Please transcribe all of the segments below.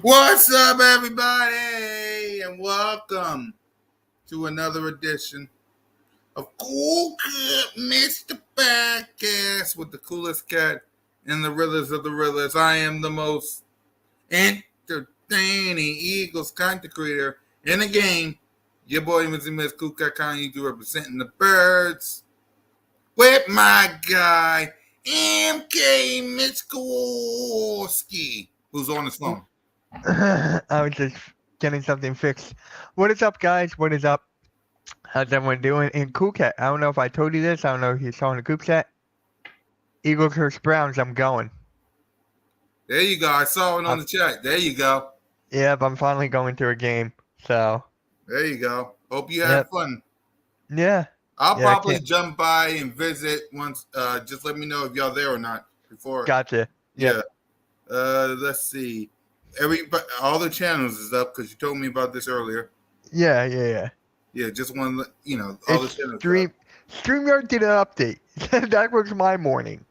What's up, everybody, and welcome to another edition of CoolCat-Mitch, the podcast with the coolest cat and the realest of the realest. I am the most entertaining Eagles content creator in the game. Your boy, Mr. Miss CoolCat County, you representing the birds with my guy, MK Mitch Kowalski, who's on his phone. I was just getting something fixed. What is up, guys? What is up? How's everyone doing? In CoolCat, I don't know if I told you this. I don't know if you saw in the group chat. Eagles versus Browns. I'm going. There you go. I saw it on the chat. There you go. Yep, I'm finally going to a game. So. There you go. Hope you have fun. Yeah. I'll probably jump by and visit once. Just let me know if y'all there or not before. Gotcha. Yeah. Let's see. All the channels is up because you told me about this earlier. Yeah. Yeah, just one. All the channels. StreamYard did an update. That was my morning.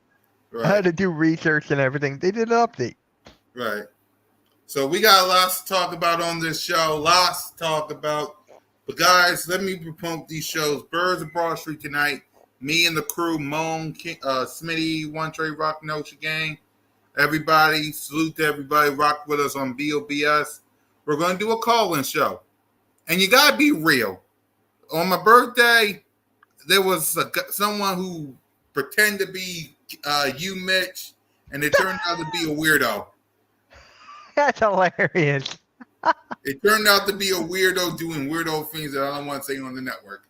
Right. I had to do research and everything. They did an update. Right. So we got lots to talk about on this show. Lots to talk about. But guys, let me promote these shows. Birds of Broad Street tonight. Me and the crew, Moan, Smitty, One Trey, Rock Notion Gang. Everybody, salute to everybody. Rock with us on BOBS. We're going to do a call-in show. And you got to be real. On my birthday, there was someone who pretended to be you, Mitch, and it turned out to be a weirdo. That's hilarious. It turned out to be a weirdo doing weirdo things that I don't want to say on the network.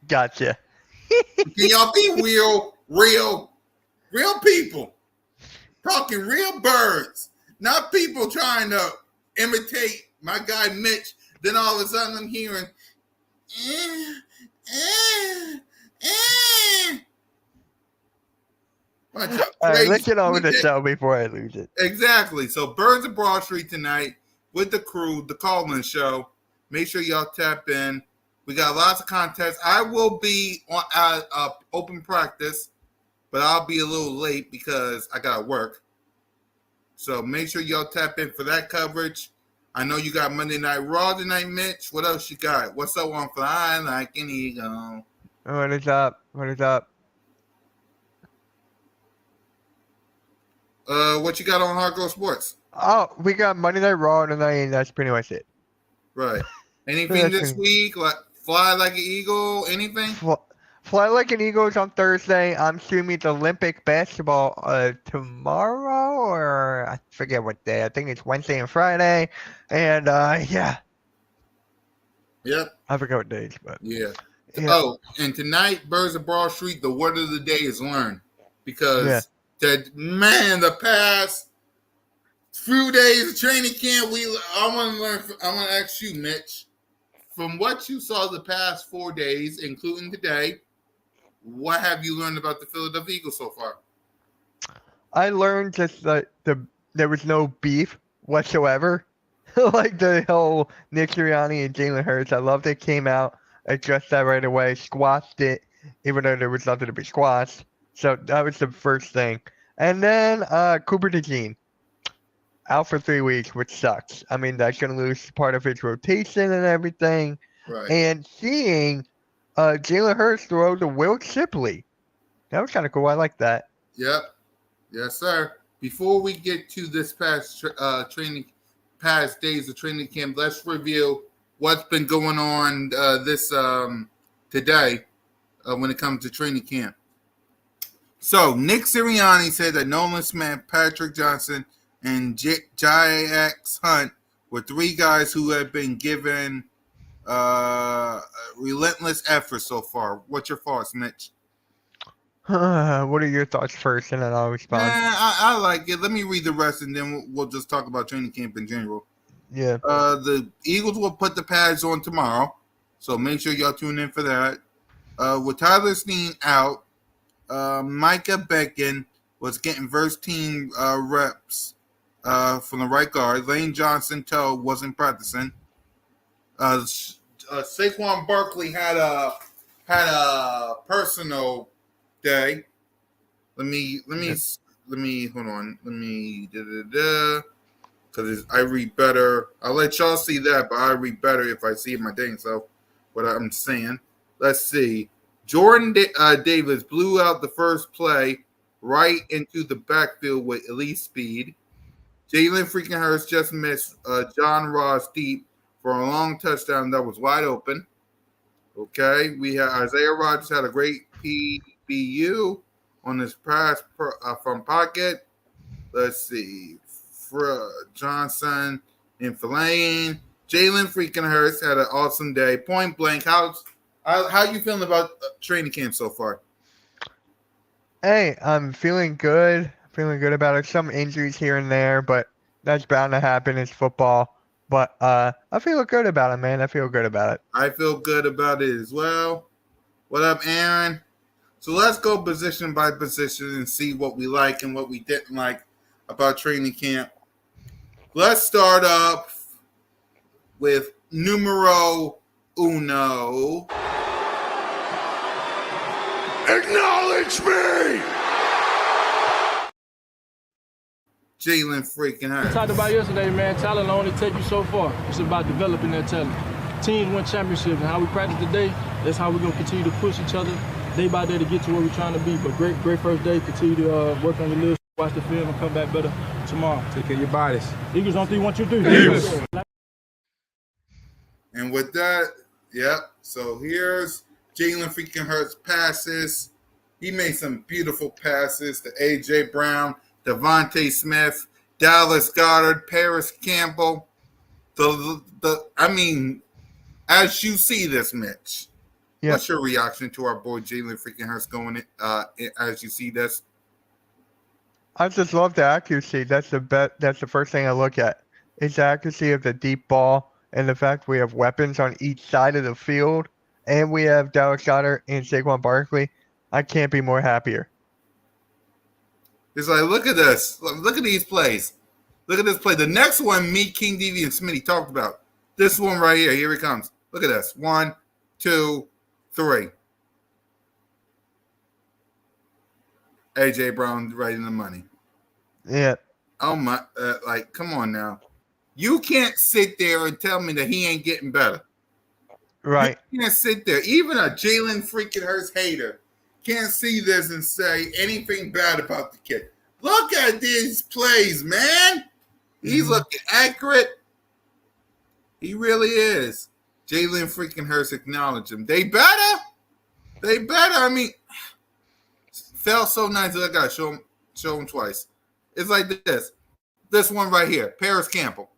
Gotcha. Can y'all be real people? Talking real birds, not people trying to imitate my guy Mitch. Then all of a sudden I'm hearing, All right, let's get on with the show before I lose it. Exactly. So Birds of Broad Street tonight with the crew, the call-in show. Make sure y'all tap in. We got lots of contests. I will be on open practice, but I'll be a little late because I got to work. So make sure y'all tap in for that coverage. I know you got Monday Night Raw tonight, Mitch. What else you got? What's up on Flying Like an Eagle? What is up? What you got on Hardcore Sports? Oh, we got Monday Night Raw tonight, and that's pretty much it. Right. Anything this week? Like Fly Like an Eagle? Anything? Fly Like an Eagle is on Thursday. I'm streaming the Olympic basketball tomorrow, or I forget what day. I think it's Wednesday and Friday. And yeah. Yep. I forget what days, but yeah. Oh, and tonight, Birds of Broad Street, the word of the day is learn. Because the past few days of training camp, I want to ask you, Mitch, from what you saw the past 4 days, including today, what have you learned about the Philadelphia Eagles so far? I learned just that there was no beef whatsoever. Like the whole Nick Sirianni and Jalen Hurts. I loved it. Came out, addressed that right away, squashed it, even though there was nothing to be squashed. So that was the first thing. And then Cooper DeJean out for 3 weeks, which sucks. I mean, that's going to lose part of his rotation and everything. Right. And seeing Jalen Hurts throw to Will Shipley. That was kind of cool. I like that. Yep. Yes, sir. Before we get to this past days of training camp, let's review what's been going on today when it comes to training camp. So, Nick Sirianni said that Nolan Smith, Patrick Johnson, and J.X. Hunt were 3 guys who have been given relentless effort so far. What's your thoughts, Mitch? What are your thoughts first, and then I'll respond. I like it. Let me read the rest, and then we'll just talk about training camp in general. Yeah. The Eagles will put the pads on tomorrow, so make sure y'all tune in for that. With Tyler Steen out, Micah Beckin was getting first team reps from the right guard. Lane Johnson wasn't practicing. Saquon Barkley had a personal day. Let me hold on. because I read better. I'll let y'all see that, but I read better if I see it my dang self what I'm saying. Let's see. Jordan Davis blew out the first play right into the backfield with elite speed. Jalen freaking Hurts just missed John Ross deep for a long touchdown that was wide open. Okay, we had Isaiah Rodgers had a great PBU on his pass from pocket. Let's see, Johnson and Fellaini. Jalen freaking Hurts had an awesome day. Point blank, how you feeling about training camp so far? Hey, I'm feeling good. Feeling good about it. Some injuries here and there, but that's bound to happen. It's football. But I feel good about it, man. I feel good about it. I feel good about it as well. What up, Aaron? So let's go position by position and see what we like and what we didn't like about training camp. Let's start up with numero uno. Acknowledge me! Jalen freaking Hurts. We talked about yesterday, man. Talent will only take you so far. It's about developing that talent. Teams win championships, and how we practice today, that's how we're going to continue to push each other day by day to get to where we're trying to be. But great first day. Continue to work on your list, watch the film, and come back better tomorrow. Take care of your bodies. Eagles on 3, 1, 2, 3. And with that, yep. So here's Jalen freaking Hurts passes. He made some beautiful passes to A.J. Brown, Devontae Smith, Dallas Goedert, Paris Campbell. As you see this, Mitch, Yeah. what's your reaction to our boy Jalen freaking Hurts going as you see this? I just love the accuracy. That's the first thing I look at. Is the accuracy of the deep ball and the fact we have weapons on each side of the field, and we have Dallas Goedert and Saquon Barkley. I can't be more happier. It's like, look at this. Look at these plays. Look at this play. The next one, me, King Devi, and Smitty talked about. This one right here. Here it comes. Look at this. 1, 2, 3. A.J. Brown right in the money. Yeah. Oh, my. Come on now. You can't sit there and tell me that he ain't getting better. Right. You can't sit there. Even a Jalen freaking Hurts hater can't see this and say anything bad about the kid. Look at these plays, man. He's looking accurate. He really is. Jalen freaking Hurts acknowledged him. They better. I mean, felt so nice that I got to show him twice. It's like this. This one right here. Paris Campbell,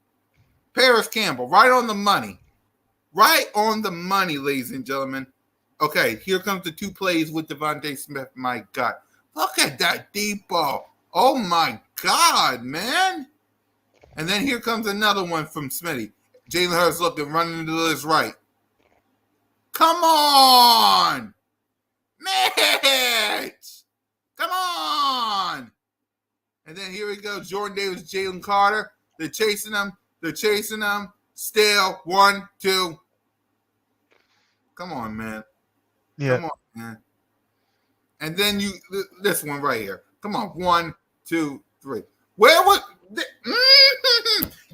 right on the money. Right on the money, ladies and gentlemen. Okay, here comes the 2 plays with Devontae Smith. My God. Look at that deep ball. Oh, my God, man. And then here comes another one from Smitty. Jalen Hurts looking, running to his right. Come on. Mitch. Come on. And then here we go. Jordan Davis, Jalen Carter. They're chasing him. Still 1, 2. Come on, man. Yeah. Come on, man. And then this one right here. Come on, 1, 2, 3.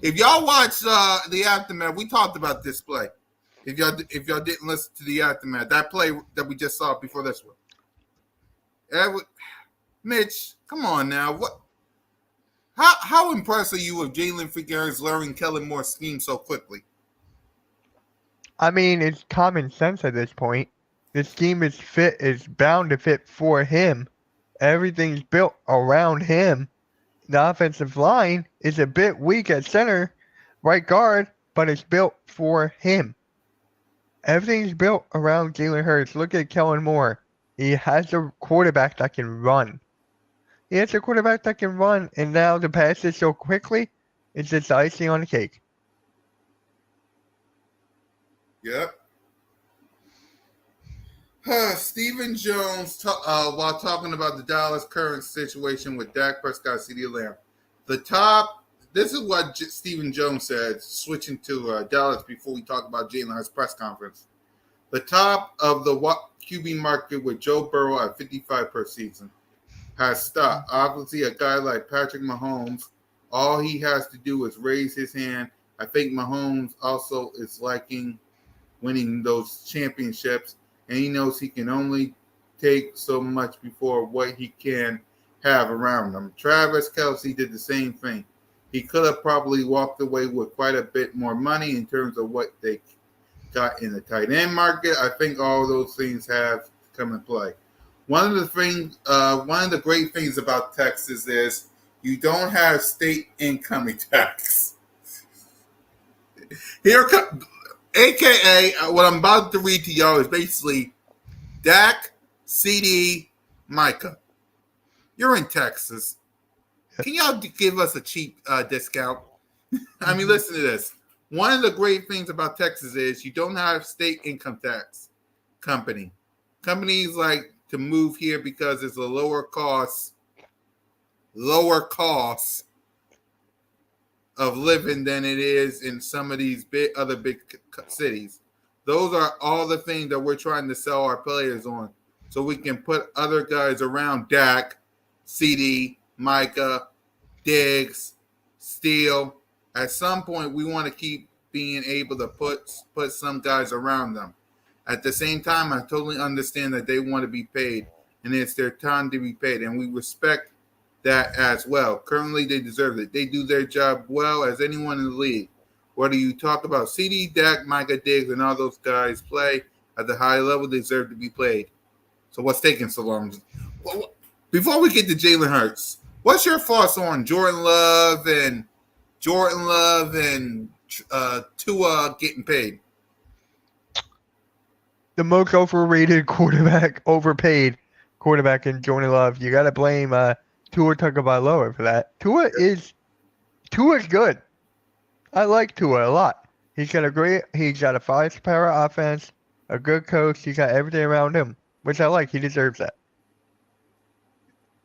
If y'all watch the aftermath, we talked about this play. If y'all didn't listen to the aftermath, that play that we just saw before this one. Mitch, come on now. What? How impressed are you with Jalen freaking Hurts learning Kellen Moore's scheme so quickly? I mean, it's common sense at this point. The scheme is bound to fit for him. Everything's built around him. The offensive line is a bit weak at center, right guard, but it's built for him. Everything's built around Jalen Hurts. Look at Kellen Moore. He has a quarterback that can run. And now the passes so quickly, it's just icing on the cake. Yep. Stephen Jones, while talking about the Dallas current situation with Dak Prescott, CeeDee Lamb, this is what Stephen Jones said, switching to Dallas before we talk about Jalen Hurts' press conference. The top of the QB market with Joe Burrow at 55 per season has stopped. Obviously, a guy like Patrick Mahomes All he has to do is raise his hand. I think Mahomes also is liking winning those championships, and he knows he can only take so much before what he can have around him. Travis Kelce did the same thing. He could have probably walked away with quite a bit more money in terms of what they got in the tight end market. I think all those things have come in play. One of the great things about Texas is you don't have state income tax. Here comes, AKA, what I'm about to read to y'all is basically Dak, CD, Micah. You're in Texas. Can y'all give us a cheap discount? I mean, listen to this. One of the great things about Texas is you don't have state income tax company. Companies like to move here because it's a lower cost of living than it is in some of these other big cities. Those are all the things that we're trying to sell our players on, so we can put other guys around Dak, CD, Micah, Diggs, Steele. At some point, we want to keep being able to put some guys around them. At the same time, I totally understand that they want to be paid, and it's their time to be paid, and we respect that as well. Currently, they deserve it. They do their job well as anyone in the league. Whether you talk about CD, Dak, Micah, Diggs, and all those guys play at the high level, they deserve to be played. So what's taking so long? Before we get to Jalen Hurts, what's your thoughts on Jordan Love and Tua getting paid? The most overpaid quarterback in Jordan Love. You got to blame Tua Tagovailoa for that. Tua's good. I like Tua a lot. He's got a 5-star offense, a good coach. He's got everything around him, which I like. He deserves that.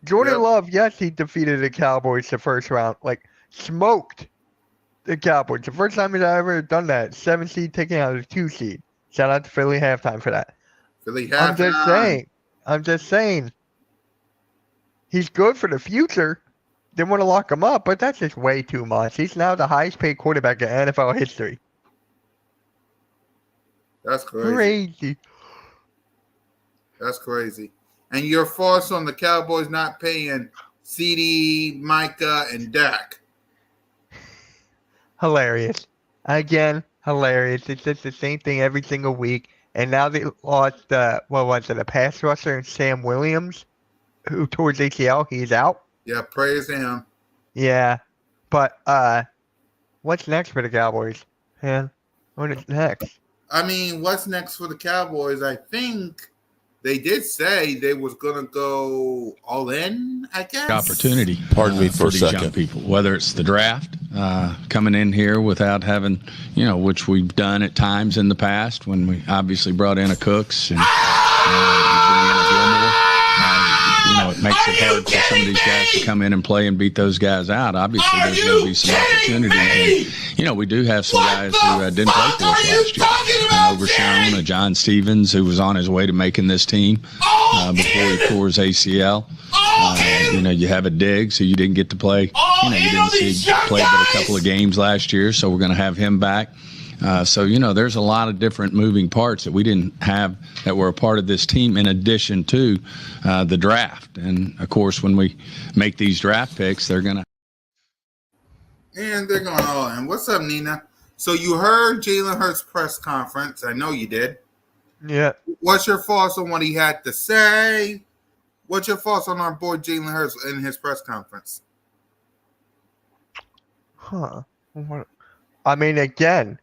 Jordan Love, yes, he defeated the Cowboys the first round, smoked the Cowboys. The first time he's ever done that. 7 seed taking out a 2 seed. Shout out to Philly halftime for that. I'm just saying. He's good for the future. They want to lock him up, but that's just way too much. He's now the highest paid quarterback in NFL history. That's crazy. That's crazy. And your thoughts on the Cowboys not paying CD, Micah, and Dak? Hilarious. Again, hilarious. It's just the same thing every single week. And now they lost, a pass rusher and Sam Williams, who towards ACL. He's out. Yeah, praise him. Yeah. But what's next for the Cowboys, man? What is next? I mean, what's next for the Cowboys? I think they did say they was going to go all in, I guess. Opportunity. Pardon me for a these second. young people, whether it's the draft, coming in here without having, which we've done at times in the past when we obviously brought in a Cooks and bring in a Gilmore. It makes it hard for some of these guys to come in and play and beat those guys out. Obviously, there's going to be some opportunities. And, we do have some guys who didn't play for us last year. Overshown, John Stevens, who was on his way to making this team before he tore his ACL. You have a Diggs who you didn't get to play. You didn't see play but a couple of games last year, so we're going to have him back. There's a lot of different moving parts that we didn't have that were a part of this team in addition to the draft. And, of course, when we make these draft picks, they're going to. And they're going all in. What's up, Nina? So you heard Jalen Hurts' press conference. I know you did. Yeah. What's your thoughts on what he had to say? What's your thoughts on our boy Jalen Hurts in his press conference? I mean, again,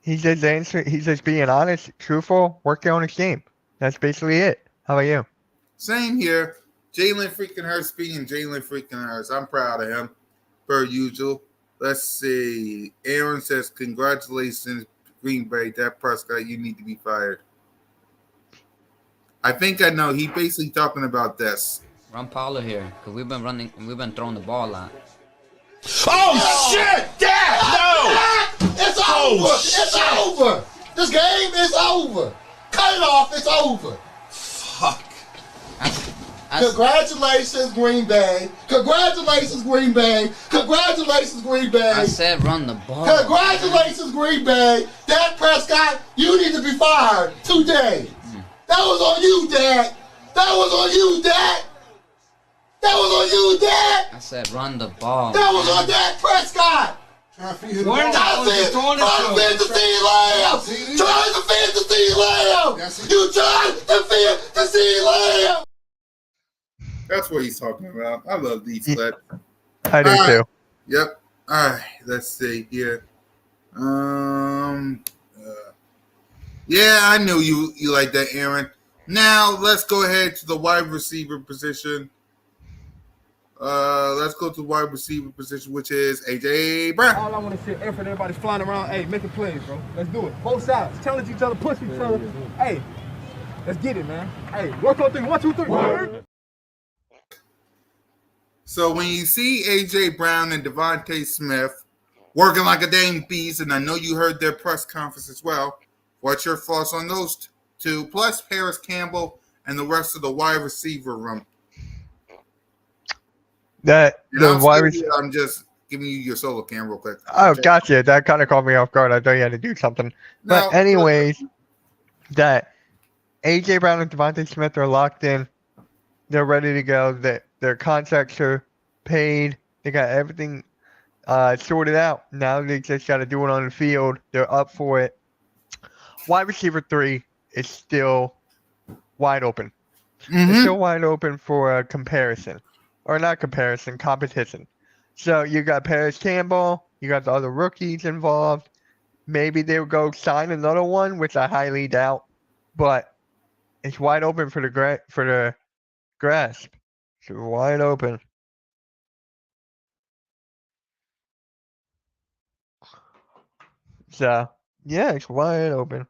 he's just being honest, truthful, working on his game. That's basically it. How about you? Same here. Jalen freaking Hurts being Jalen freaking Hurts. I'm proud of him, per usual. Let's see. Aaron says, congratulations, Green Bay. Dak Prescott, you need to be fired. I think I know. He basically talking about this. Run Paula here, because we've been throwing the ball a lot. Oh, shit! Dad! No! It's over! It's over! This game is over! Cut it off! It's over! Fuck. Congratulations, Green Bay. Congratulations, Green Bay. Congratulations, Green Bay. I said run the ball. Congratulations, Green Bay. Dak Prescott, you need to be fired today. That was on you, Dak. That was on you, Dak. That was on you, Dak. I said run the ball. That was on Dak Prescott. Trying to feed the CeeDee Lamb. Trying to feed the CeeDee Lamb. You trying to feed the CeeDee Lamb. That's what he's talking about. I love these clips. I do too. Yep. All right. Let's see here. Yeah, I knew you like that, Aaron. Now let's go ahead to the wide receiver position. Let's go to the wide receiver position, which is AJ Brown. All I want to see is effort. Everybody's flying around. Hey, making plays, bro. Let's do it. Both sides. Challenge each other. Push each other. Hey, let's get it, man. Hey, work on things. 1, 2, 3. So when you see AJ Brown and Devontae Smith working like a dang beast, and I know you heard their press conference as well, what's your thoughts on those two, plus Paris Campbell and the rest of the wide receiver room? I'm just giving you your solo cam real quick. Oh, gotcha. That kind of caught me off guard. I thought you had to do something. But anyways, that AJ Brown and Devontae Smith are locked in. They're ready to go. Their contracts are paid. They got everything sorted out. Now they just got to do it on the field. They're up for it. Wide receiver 3 is still wide open. Mm-hmm. It's still wide open for a comparison. Or not comparison, competition. So you got Paris Campbell. You got the other rookies involved. Maybe they'll go sign another one, which I highly doubt. But it's wide open for the grasp. It's wide open. So, yeah, it's wide open.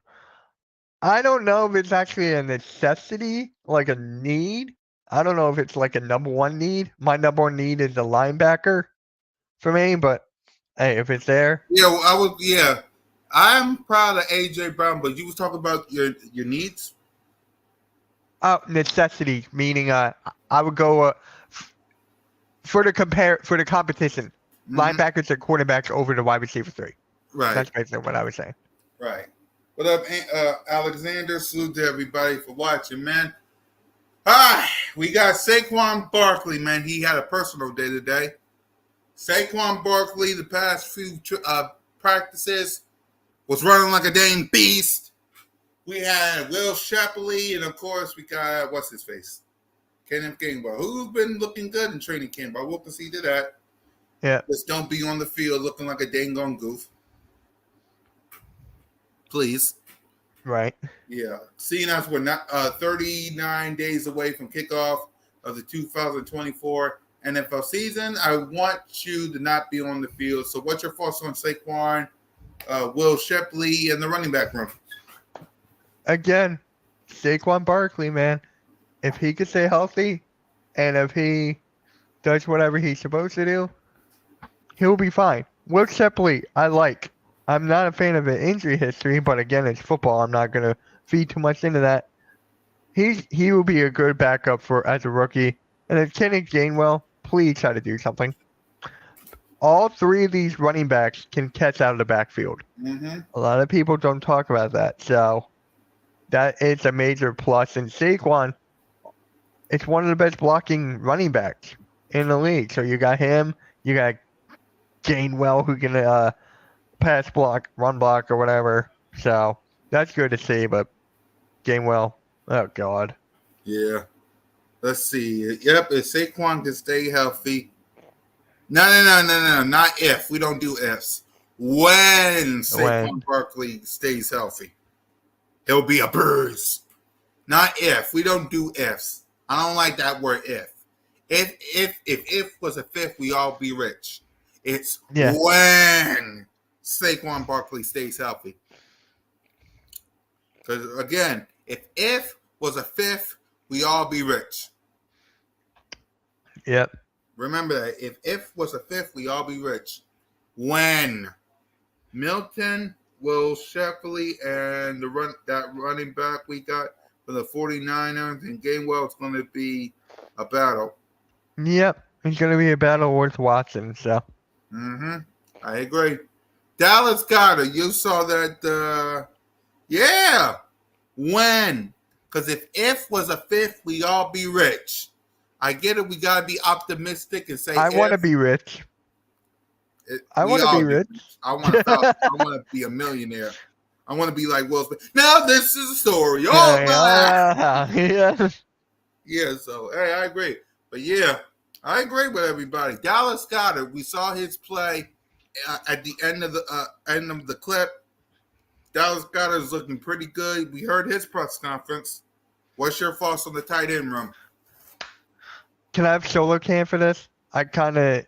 I don't know if it's actually a necessity, like a need. I don't know if it's like a number one need. My number one need is a linebacker for me, but hey, if it's there. Yeah, I'm proud of AJ Brown, but you was talking about your needs? Necessity, meaning I would go for the competition. Mm-hmm. Linebackers and quarterbacks over the wide receiver 3. Right. That's basically what I was saying. Right. What up, Alexander? Salute to everybody for watching, man. Hi, we got Saquon Barkley, man. He had a personal day today. Saquon Barkley, the past few practices, was running like a dang beast. We had Will Shapley, and of course, we got, what's his face? Kenneth Gainwell, who's been looking good in training camp. I will concede to that. Yeah. Just don't be on the field looking like a dang on goof. Please. Right. Yeah. Seeing as we're not 39 days away from kickoff of the 2024 NFL season, I want you to not be on the field. So what's your thoughts on Saquon, Will Shapley, and the running back room? Again, Saquon Barkley, man. If he could stay healthy and if he does whatever he's supposed to do, he'll be fine. Will Shapley, I like. I'm not a fan of the injury history, but again, it's football. I'm not going to feed too much into that. He will be a good backup as a rookie. And if Kenneth Gainwell, please try to do something. All 3 of these running backs can catch out of the backfield. Mm-hmm. A lot of people don't talk about that. So that is a major plus. And Saquon, it's one of the best blocking running backs in the league. So you got him. You got Gainwell who can pass block, run block, or whatever. So that's good to see. But Gainwell, oh God. Yeah. Let's see. Yep, if Saquon can stay healthy. No. Not if. We don't do ifs. When Saquon Barkley stays healthy, he'll be a bruise. Not if. We don't do ifs. I don't like that word if. If was a fifth, we all be rich. It's when Saquon Barkley stays healthy. Because again, if was a fifth, we all be rich. Yep. Remember that. If was a fifth, we all be rich. When Milton, Will Shapley, and that running back we got for the 49ers and Gainwell is going to be a battle. Yep, it's gonna be a battle worth watching. So I agree. Dallas Goddard, you saw that? Yeah. When? Because if was a fifth, we all be rich. I get it. We gotta be optimistic and say I want to if. be rich. I We want to all be do. rich. I want to be a millionaire. I want to be like Will Smith. Now this is a story. Yeah. Yeah. So hey, I agree. But yeah, I agree with everybody. Dallas Goddard. We saw his play at the end of the clip. Dallas Goddard is looking pretty good. We heard his press conference. What's your thoughts on the tight end room? Can I have solo cam for this? Can I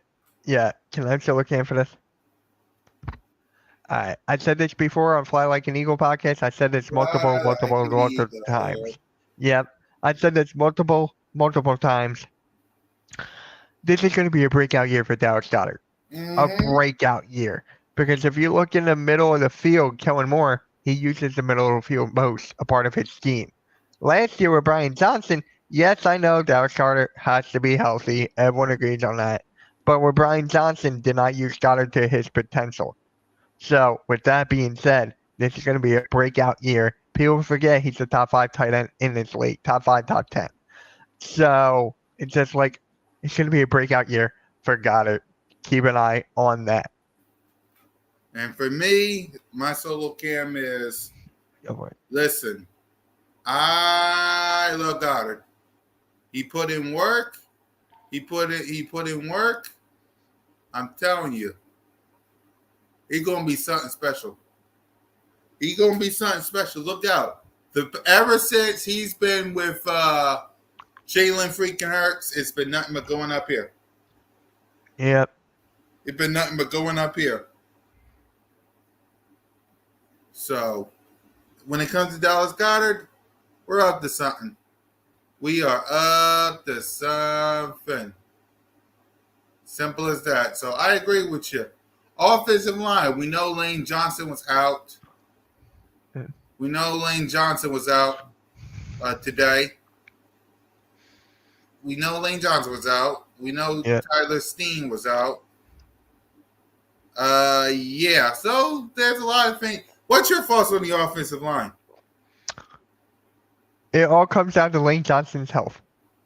have solo cam for this? Alright. I said this before on Fly Like an Eagle podcast. I said this multiple times. Yep. I said this multiple times. This is going to be a breakout year for Dallas Goddard. A breakout year. Because if you look in the middle of the field, Kellen Moore, he uses the middle of the field most, a part of his scheme. Last year with Brian Johnson, yes, I know Dallas Goddard has to be healthy. Everyone agrees on that. But with Brian Johnson, did not use Goddard to his potential. So, with that being said, this is going to be a breakout year. People forget he's a top 5 tight end in this league. Top 5, top 10. So, it's just like, it's going to be a breakout year for Goddard. Keep an eye on that. And for me, my solo cam is, listen, I love Goddard. He put in work. He put in work. I'm telling you, he's gonna be something special. He's gonna be something special. Look out! Ever since he's been with Jalen freaking Hurts, it's been nothing but going up here. Yep. It's been nothing but going up here. So, when it comes to Dallas Goddard, we're up to something. We are up to something. Simple as that. So, I agree with you. Offensive line, we know Lane Johnson was out. We know Lane Johnson was out today. We know Lane Johnson was out. We know Tyler Steen was out. Yeah. So, there's a lot of things. What's your thoughts on the offensive line? It all comes down to Lane Johnson's health.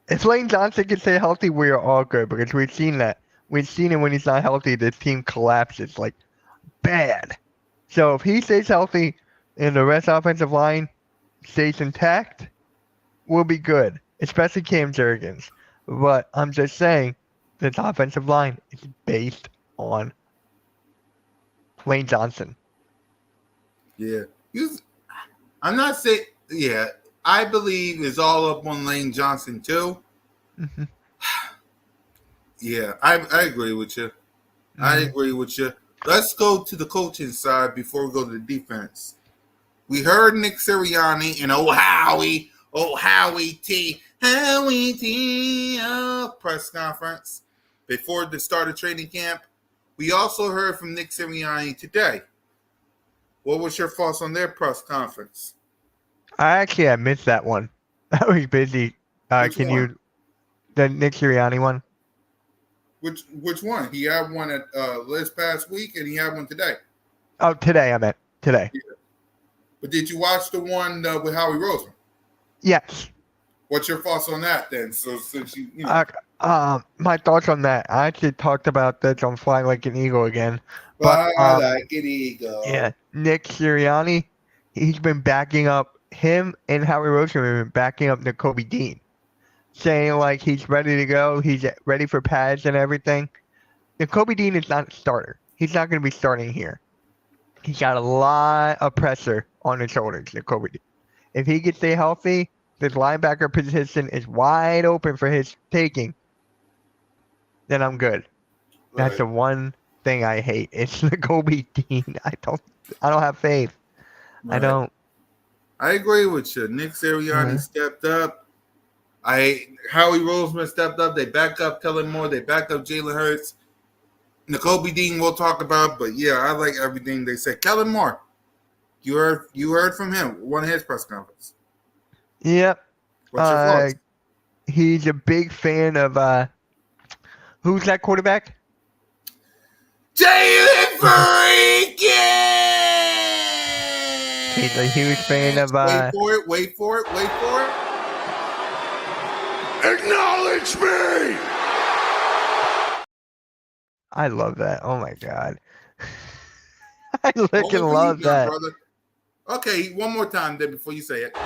If Lane Johnson can stay healthy, we are all good because we've seen that. We've seen it when he's not healthy, the team collapses like bad. So if he stays healthy and the rest offensive line stays intact, we'll be good, especially Cam Jurgens. But I'm just saying, this offensive line is based on Lane Johnson. Yeah. I'm not saying, I believe it's all up on Lane Johnson too. Mm-hmm. Yeah, I agree with you. Mm-hmm. I agree with you. Let's go to the coaching side before we go to the defense. We heard Nick Sirianni and Howie T press conference before the start of training camp. We also heard from Nick Sirianni today. What was your thoughts on their press conference? I missed that one. I was busy. The Nick Sirianni one? Which one? He had one at this past week, and he had one today. Oh, today I meant today. Yeah. But did you watch the one with Howie Roseman? Yes. What's your thoughts on that then? So since you my thoughts on that. I actually talked about this on Fly Like an Eagle again. Fly like an eagle. Yeah, Nick Sirianni, he's been backing up him and Howie Roseman have been backing up Nakobe Dean, saying like he's ready to go, he's ready for pads and everything. Nakobe Dean is not a starter. He's not going to be starting here. He's got a lot of pressure on his shoulders, Nakobe Dean. If he can stay healthy, this linebacker position is wide open for his taking. Then I'm good. Right. That's the one thing I hate. It's Nakobe Dean. I don't have faith. Right. I don't. I agree with you. Nick Sirianni stepped up. Howie Roseman stepped up. They backed up Kellen Moore. They backed up Jalen Hurts. Nakobe Dean we'll talk about, but yeah, I like everything they said. Kellen Moore, you heard from him, one of his press conferences. Yep. What's your thoughts? he's a big fan of who's that quarterback? Jalen Freaking! He's a huge fan of Wait for it, wait for it, wait for it. Acknowledge me! I love that. Oh my god. I Only freaking for you love now, that. brother. Okay, one more time then before you say it.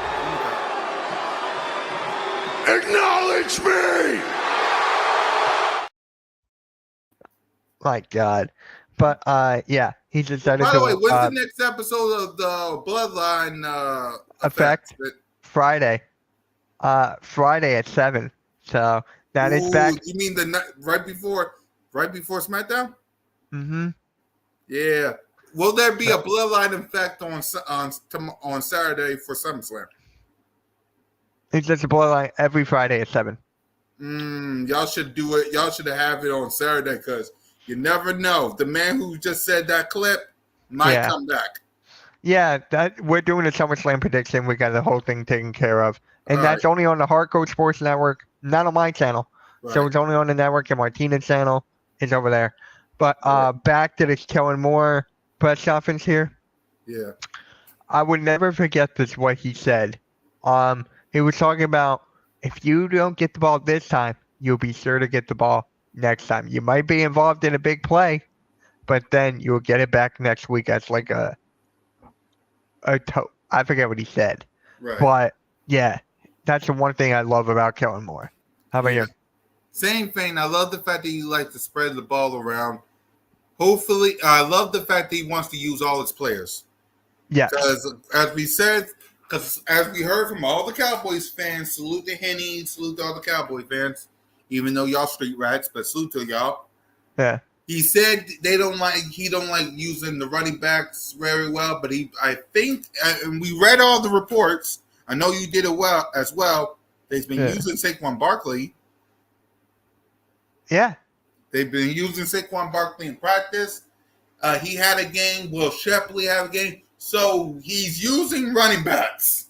Acknowledge me! My god. But yeah, he decided By the way, to when's the next episode of the Bloodline effect Friday. Friday at 7. So that is back. You mean the night right before SmackDown? Mm-hmm. Yeah. Will there be a Bloodline effect on Saturday for SummerSlam? It's just a bloodline every Friday at 7. Y'all should do it. Y'all should have it on Saturday because you never know. The man who just said that clip might come back. Yeah, that we're doing a SummerSlam prediction. We got the whole thing taken care of, and that's only on the Hardcore Sports Network, not on my channel. Right. So it's only on the network, and Martina's channel is over there. But back to this Kellen Moore press conference here. Yeah. I would never forget this, what he said. He was talking about if you don't get the ball this time, you'll be sure to get the ball next time. You might be involved in a big play, but then you'll get it back next week as like I forget what he said. Right. But yeah, that's the one thing I love about Kellen Moore. How about you? Same thing. I love the fact that you like to spread the ball around. Hopefully, I love the fact that he wants to use all his players. Yeah. Because as we heard from all the Cowboys fans, salute to Henny, salute to all the Cowboy fans, even though y'all street rats, but salute to y'all. Yeah. He said he don't like using the running backs very well, but I think, and we read all the reports. I know you did it well as well. They've been using Saquon Barkley. Yeah. They've been using Saquon Barkley in practice. He had a game. Will Shepley have a game? So he's using running backs.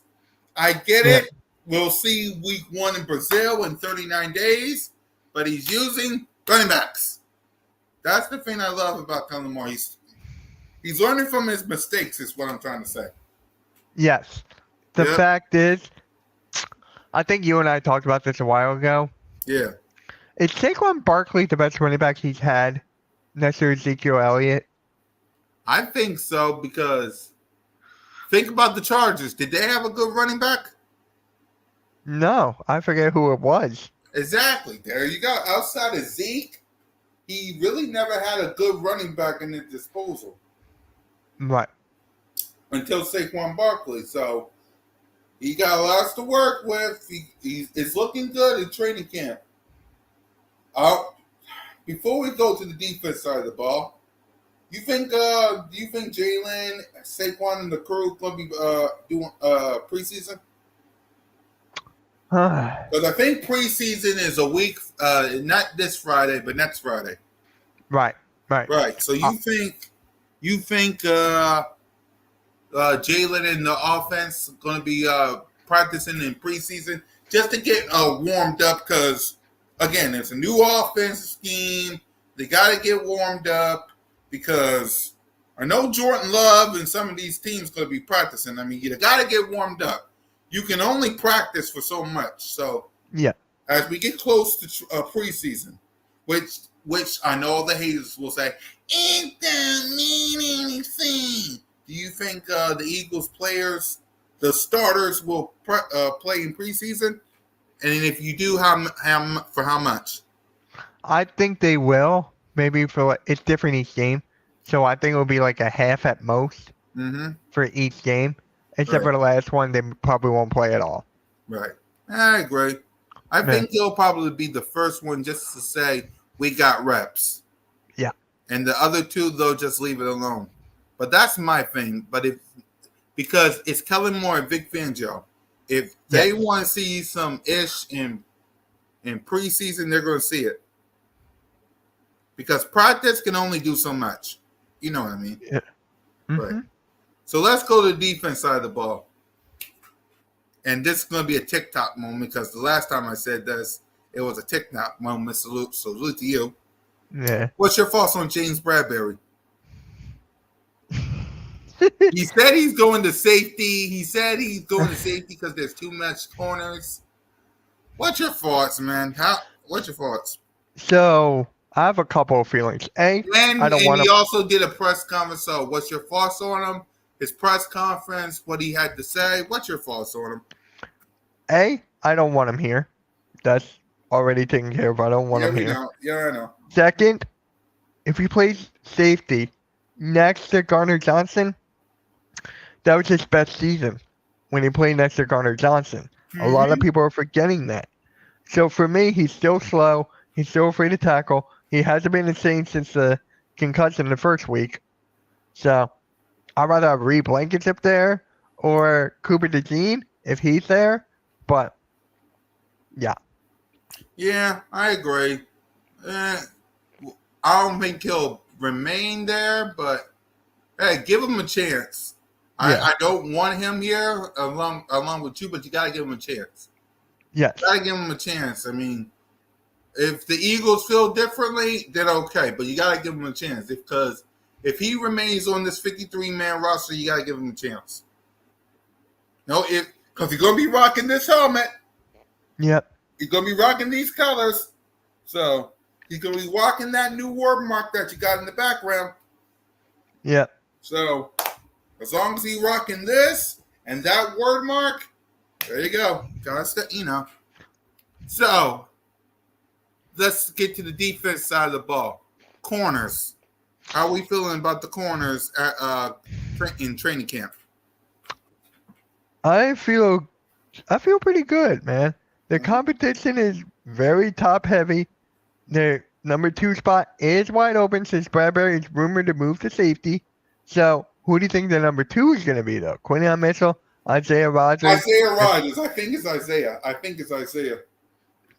I get it. We'll see week 1 in Brazil in 39 days, but he's using running backs. That's the thing I love about Kellen Moore. He's learning from his mistakes is what I'm trying to say. Yes. The fact is, I think you and I talked about this a while ago. Yeah. Is Saquon Barkley the best running back he's had next to Ezekiel Elliott? I think so because think about the Chargers. Did they have a good running back? No, I forget who it was. Exactly. There you go. Outside of Zeke, he really never had a good running back in his disposal. Right. Until Saquon Barkley. So he got lots to work with. He's looking good in training camp. Before we go to the defense side of the ball, do you think Jalen, Saquon, and the crew going to be doing preseason? Because I think preseason is a week, not this Friday, but next Friday. Right. So you think Jalen and the offense going to be practicing in preseason just to get warmed up? Because again, it's a new offensive scheme. They got to get warmed up because I know Jordan Love and some of these teams going to be practicing. I mean, you got to get warmed up. You can only practice for so much. So as we get close to preseason, which I know the haters will say, it doesn't mean anything. Do you think the Eagles players, the starters, will play in preseason? And if you do, for how much? I think they will. Maybe it's different each game. So I think it'll be like a half at most for each game. Except for the last one, they probably won't play at all. Right. I agree. I think they'll probably be the first one just to say, we got reps. Yeah. And the other two, they'll just leave it alone. But that's my thing. But because it's Kellen Moore and Vic Fangio. If they want to see some ish in preseason, they're going to see it. Because practice can only do so much. You know what I mean? Yeah. Right. So let's go to the defense side of the ball. and this is going to be a TikTok moment because the last time I said this, it was a TikTok moment. Salute to you. Yeah. What's your thoughts on James Bradbury? He said he's going to safety. He said he's going to safety because there's too much corners. What's your thoughts, man? What's your thoughts? So I have a couple of feelings. I don't want he to. also did a press conference. So what's your thoughts on him? His press conference, what he had to say. What's your thoughts on him? I don't want him here. That's already taken care of. I don't want him here. Yeah, I know. Second, if he plays safety next to Garner Johnson, that was his best season when he played next to Garner Johnson. A lot of people are forgetting that. So for me, he's still slow. He's still afraid to tackle. He hasn't been the same since the concussion the first week. So I'd rather have Reed Blankenship there or Cooper DeJean if he's there. But, yeah. Yeah, I agree. I don't think he'll remain there, but hey, give him a chance. Yeah. I don't want him here along with you, but you got to give him a chance. Yes. You got to give him a chance. I mean, if the Eagles feel differently, then okay, but you got to give him a chance because if he remains on this 53-man roster, you got to give him a chance. No, because he's going to be rocking this helmet. Yep. He's going to be rocking these colors. So he's going to be rocking that new word mark that you got in the background. Yep. So as long as he's rocking this and that word mark, there you go. So let's get to the defense side of the ball. Corners. How are we feeling about the corners in training camp? I feel pretty good, man. The competition is very top heavy. The number 2 spot is wide open since Bradbury is rumored to move to safety. So who do you think the number 2 is going to be, though? Quinion Mitchell, Isaiah Rodgers? Isaiah Rodgers. I think it's Isaiah.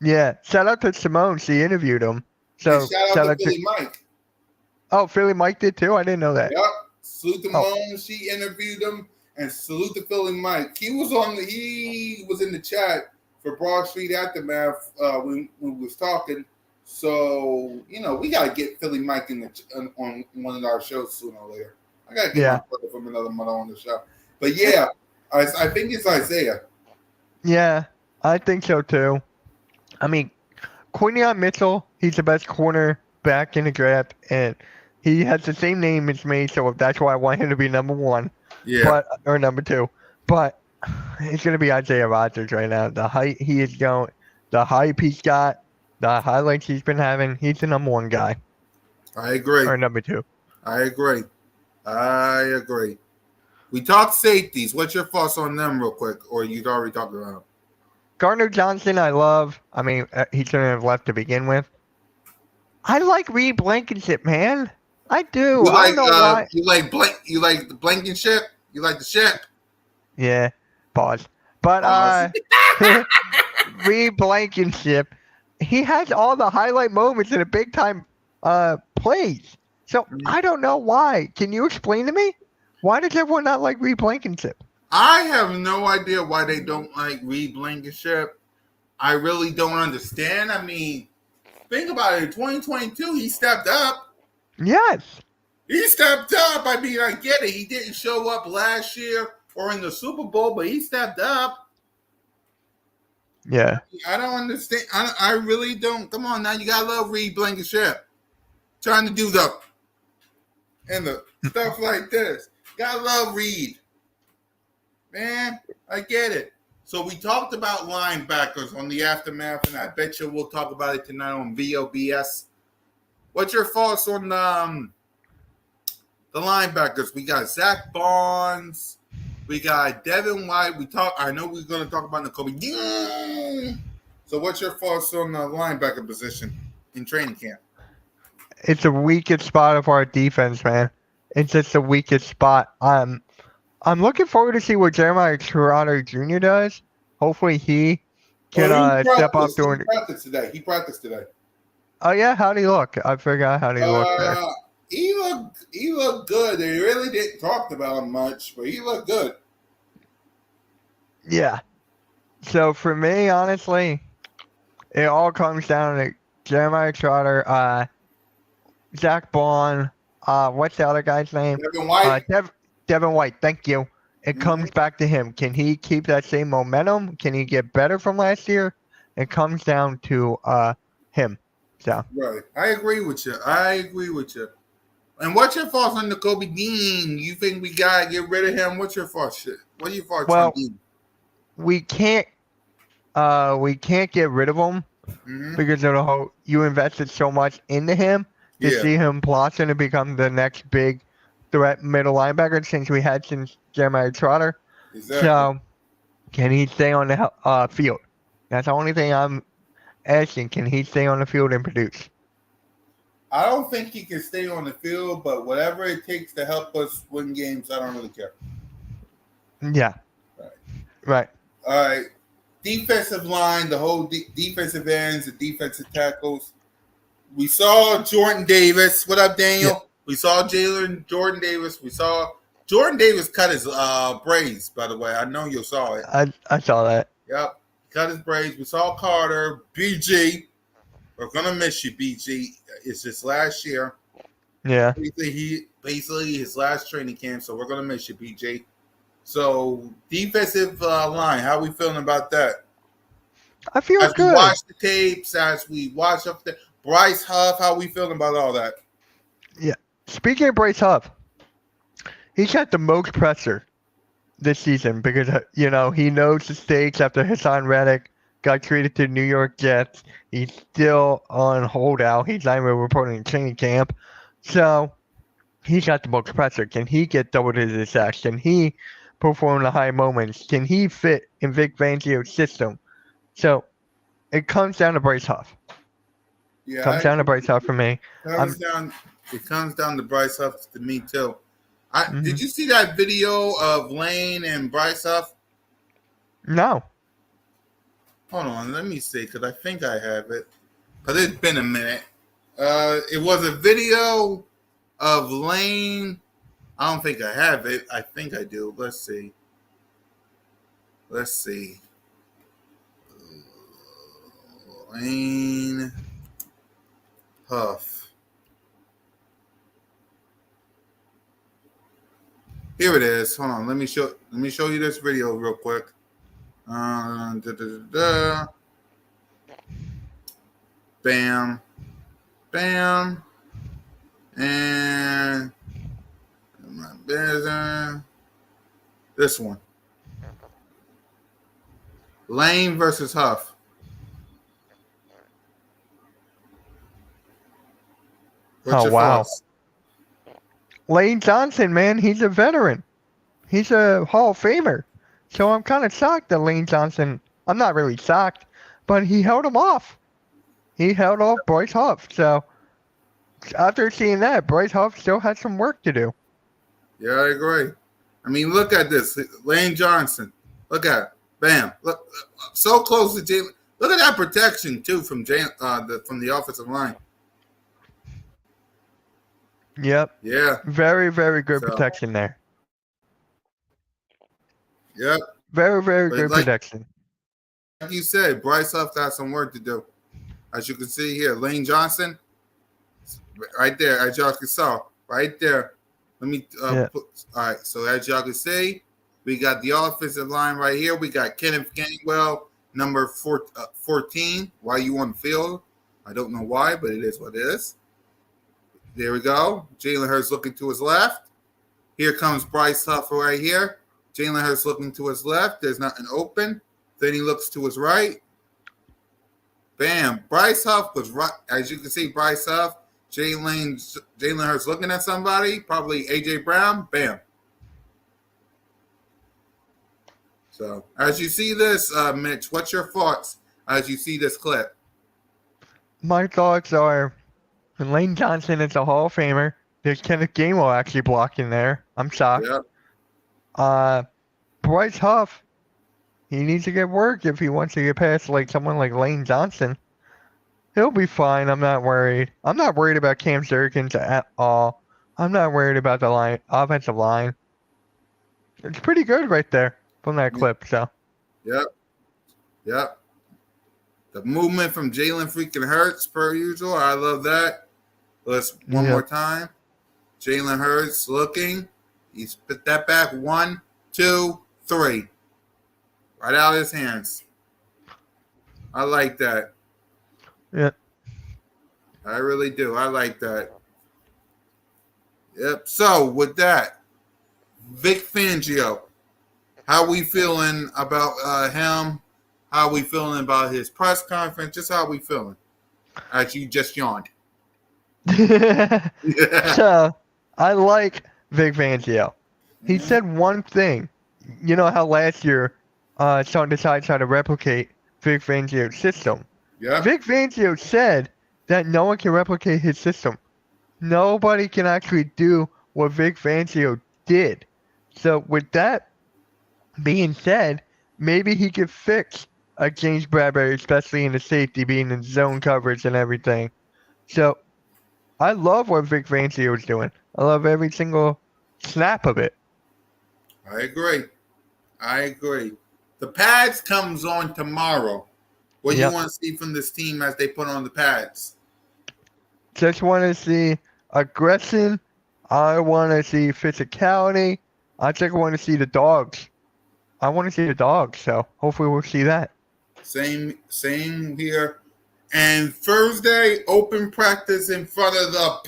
Yeah. Shout out to Simone. She interviewed him. So and shout out to Philly Mike. Oh, Philly Mike did too? I didn't know that. Yep. Salute to Moan. She interviewed him. And salute to Philly Mike. He was in the chat for Broad Street Aftermath when we was talking. So, we got to get Philly Mike on one of our shows sooner or later. I got to get my brother from another mother on the show. But yeah, I think it's Isaiah. Yeah, I think so too. I mean, Quinion Mitchell, he's the best corner back in the draft, and he has the same name as me, so that's why I want him to be number 1. Yeah. Or number 2. But it's going to be Isaiah Rodgers right now. The height he is going, the hype he's got, the highlights he's been having, he's the number 1 guy. I agree. Or number 2. I agree. We talked safeties. What's your thoughts on them real quick? Or you'd already talked about them? Garner Johnson, I love. I mean, he shouldn't have left to begin with. I like Reed Blankenship, man. I do. I don't know why. You like the Blankenship? You like the ship? Yeah. Pause. But Reed Blankenship, he has all the highlight moments in a big time plays. So I don't know why. Can you explain to me? Why does everyone not like Reed Blankenship? I have no idea why they don't like Reed Blankenship. I really don't understand. I mean, think about it. In 2022, he stepped up. Yes. He stepped up. I mean, I get it. He didn't show up last year or in the Super Bowl, but he stepped up. Yeah. I don't understand. I really don't. Come on now. You got to love Reed Blankenship. Trying to do the stuff like this. Got to love Reed. Man, I get it. So we talked about linebackers on the Aftermath, and I bet you we'll talk about it tonight on VOBS. What's your thoughts on the linebackers? We got Zach Barnes. We got Devin White. I know we're going to talk about Nakobe. So what's your thoughts on the linebacker position in training camp? It's the weakest spot of our defense, man. It's just the weakest spot. I'm looking forward to see what Jeremiah Trotter Jr. does. Hopefully he can step up during. He practiced today. Oh yeah, how'd he look? I forgot how he looked there. He looked good. They really didn't talk about him much, but he looked good. Yeah. So for me, honestly, it all comes down to Jeremiah Trotter, Zach Bond, what's the other guy's name? Devin White. Devin White. Thank you. It comes back to him. Can he keep that same momentum? Can he get better from last year? It comes down to him. So Right. I agree with you. And what's your thoughts on the Kobe Dean? You think we gotta get rid of him? What's your thoughts? What are your thoughts on Dean? we can't get rid of him because of the whole you invested so much into him to see him blossom and become the next big threat middle linebacker since Jeremiah Trotter. Exactly. So can he stay on the field? That's the only thing I'm asking. Can he stay on the field and produce? I don't think he can stay on the field, but whatever it takes to help us win games, I don't really care. Yeah. Right. All right. Defensive line, the whole defensive ends, the defensive tackles. We saw Jordan Davis. What up, Daniel? Yeah. We saw Jordan Davis. We saw Jordan Davis cut his braids, by the way. I know you saw it. I saw that. Yep. Cut his braids. We saw Carter. BG. We're going to miss you, BG. It's his last year. Yeah. Basically his last training camp, so we're going to miss you, BG. So, defensive line, how are we feeling about that? I feel good. As we watch the tapes, as we watch up there, Bryce Huff, how are we feeling about all that? Yeah. Speaking of Bryce Huff, he's had the most pressure this season because, he knows the stakes after Hassan Reddick got traded to New York Jets. He's still on holdout. He's not even reporting in training camp. So, he's got the most pressure. Can he get double-digit sacks? Can he perform the high moments? Can he fit in Vic Fangio's system? So, it comes down to Bryce Huff. Yeah, comes down to Bryce Huff for me. It comes down to Bryce Huff to me, too. Did you see that video of Lane and Bryce Huff? No. Hold on, let me see, because I think I have it. Because it's been a minute. It was a video of Lane. I don't think I have it. I think I do. Let's see. Lane Huff. Here it is. Hold on. Let me show you this video real quick. Bam. Bam. And my business. This one. Lane versus Huff. What's your thoughts? Lane Johnson, man, he's a veteran. He's a Hall of Famer. So I'm kind of shocked that Lane Johnson, I'm not really shocked, but he held him off. He held off Bryce Huff. So after seeing that, Bryce Huff still has some work to do. Yeah, I agree. I mean, look at this. Lane Johnson. Look at it. Bam. Look, so close to Jalen. Look at that protection, too, from the offensive line. Yep. Yeah. Very, very good protection there. Yep. Very, very good protection. Like you said, Bryce Huff got some work to do. As you can see here, Lane Johnson, right there, as y'all can see, right there. Let me all right, so as y'all can see, we got the offensive line right here. We got Kenneth Gainwell, number 14. Why you on the field? I don't know why, but it is what it is. There we go. Jalen Hurts looking to his left. Here comes Bryce Huff right here. Jalen Hurts looking to his left. There's nothing open. Then he looks to his right. Bam. Bryce Huff was right. As you can see, Bryce Huff, Jalen Hurts looking at somebody, probably A.J. Brown. Bam. So, as you see this, Mitch, what's your thoughts as you see this clip? My thoughts are Lane Johnson is a Hall of Famer. There's Kenneth Gainwell actually blocking there. I'm shocked. Yep. Bryce Huff, he needs to get work if he wants to get past someone like Lane Johnson. He'll be fine. I'm not worried. I'm not worried about Cam Jurgens at all. I'm not worried about the offensive line. It's pretty good right there from that clip. So. Yep. Yep. The movement from Jalen freaking Hurts, per usual. I love that. Let's one more time. Jalen Hurts looking. He spit that back. 1, 2, 3. Right out of his hands. I like that. Yeah. I really do. I like that. Yep. So with that, Vic Fangio, how we feeling about him? How we feeling about his press conference? Just how we feeling? As you just yawned. So, I like Vic Fangio. He said one thing. You know how last year Sean decided to replicate Vic Fangio's system. Yeah. Vic Fangio said that no one can replicate his system. Nobody can actually do what Vic Fangio did. So with that being said, maybe he could fix James Bradbury, especially in the safety, being in zone coverage and everything. So I love what Vic Fangio is doing. I love every single snap of it. I agree. The pads comes on tomorrow. What do you want to see from this team as they put on the pads? Just want to see aggression. I want to see physicality. I just want to see the dogs. I want to see the dogs, so hopefully we'll see that. Same here. And Thursday, open practice in front of the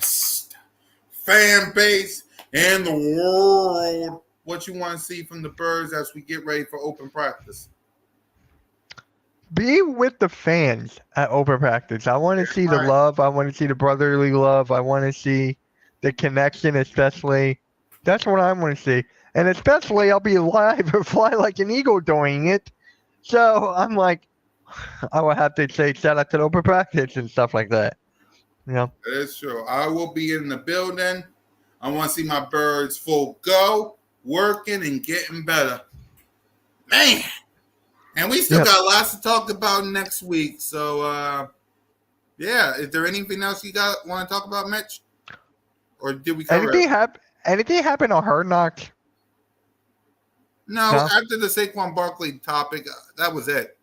fan base and the world. What you want to see from the Birds as we get ready for open practice? Be with the fans at open practice. I want to see the love. I want to see the brotherly love. I want to see the connection, especially. That's what I want to see. And especially, I'll be alive or fly like an eagle doing it. So I'm like, I will have to say shout out to the open practice and stuff like that. That is true. I will be in the building. I want to see my Birds full go, working and getting better. Man. And we still got lots to talk about next week. So, is there anything else you want to talk about, Mitch? Or did we cover anything happen on Hard Knocks? No, after the Saquon Barkley topic, that was it.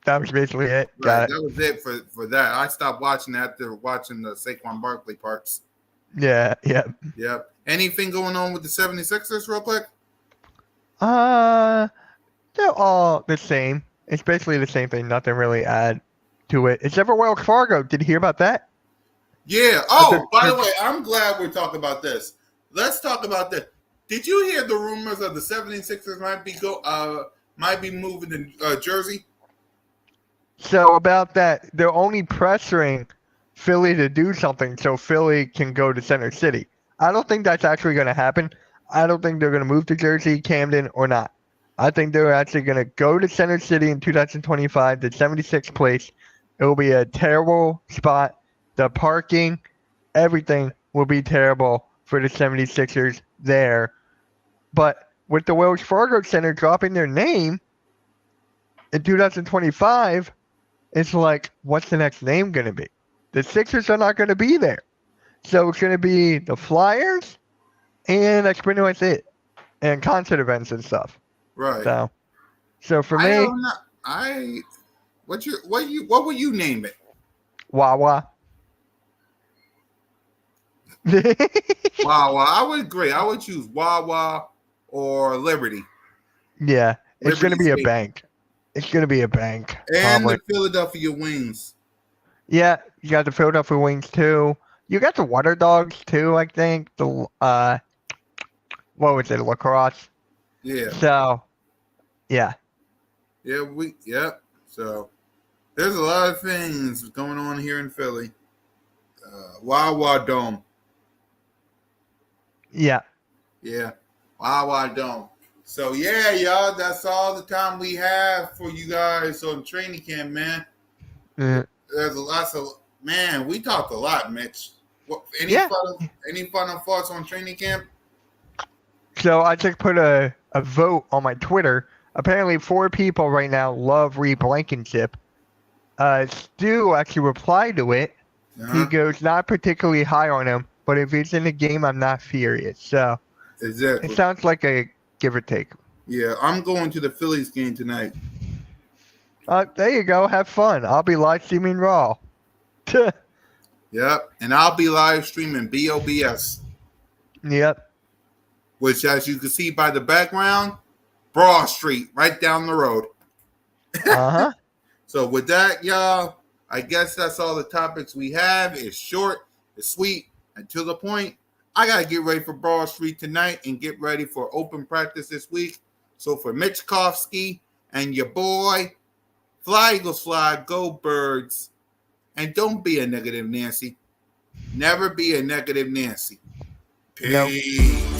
That was basically it. Right, that was it for that. I stopped watching after watching the Saquon Barkley parts. Yeah. Anything going on with the 76ers real quick? They're all the same. It's basically the same thing. Nothing really add to it. Except for Wells Fargo. Did you hear about that? Yeah. Oh, by the way, I'm glad we're talking about this. Let's talk about this. Did you hear the rumors of the 76ers might be moving to Jersey? So about that, they're only pressuring Philly to do something so Philly can go to Center City. I don't think that's actually going to happen. I don't think they're going to move to Jersey, Camden, or not. I think they're actually going to go to Center City in 2025, the 76th place. It will be a terrible spot. The parking, everything will be terrible for the 76ers there. But with the Wells Fargo Center dropping their name in 2025, it's like, what's the next name going to be? The Sixers are not going to be there. So it's going to be the Flyers, and that's pretty much it. And concert events and stuff. Right. So for me, what would you name it? Wawa. Wawa. I would agree. I would choose Wawa or Liberty. Yeah, it's going to be a bank. It's going to be a bank. And the Philadelphia Wings. Yeah, you got the Philadelphia Wings too. You got the Water Dogs too, I think. The what was it, lacrosse? Yeah. So, yeah. So, there's a lot of things going on here in Philly. Wawa Dome. Yeah. Yeah. Wawa Dome. So, yeah, y'all, that's all the time we have for you guys on training camp, man. There's lots of, man, we talked a lot, Mitch. Any final thoughts on training camp? So I just put a vote on my Twitter. Apparently 4 people right now love Reed Blankenship. Stu actually replied to it. He goes, not particularly high on him, but if he's in the game, I'm not furious. So exactly. It sounds like a give or take. Yeah, I'm going to the Phillies game tonight. There you go. Have fun. I'll be live streaming Raw. Yep. And I'll be live streaming BOBS, Yep. which, as you can see by the background, Broad Street, right down the road. Uh-huh. So with that, y'all, I guess that's all the topics we have. It's short, it's sweet, and to the point. I got to get ready for Broad Street tonight and get ready for open practice this week. So for Mitch Kofsky and your boy, fly Eagles fly, go Birds, and don't be a negative Nancy. Never be a negative Nancy. Peace. Nope.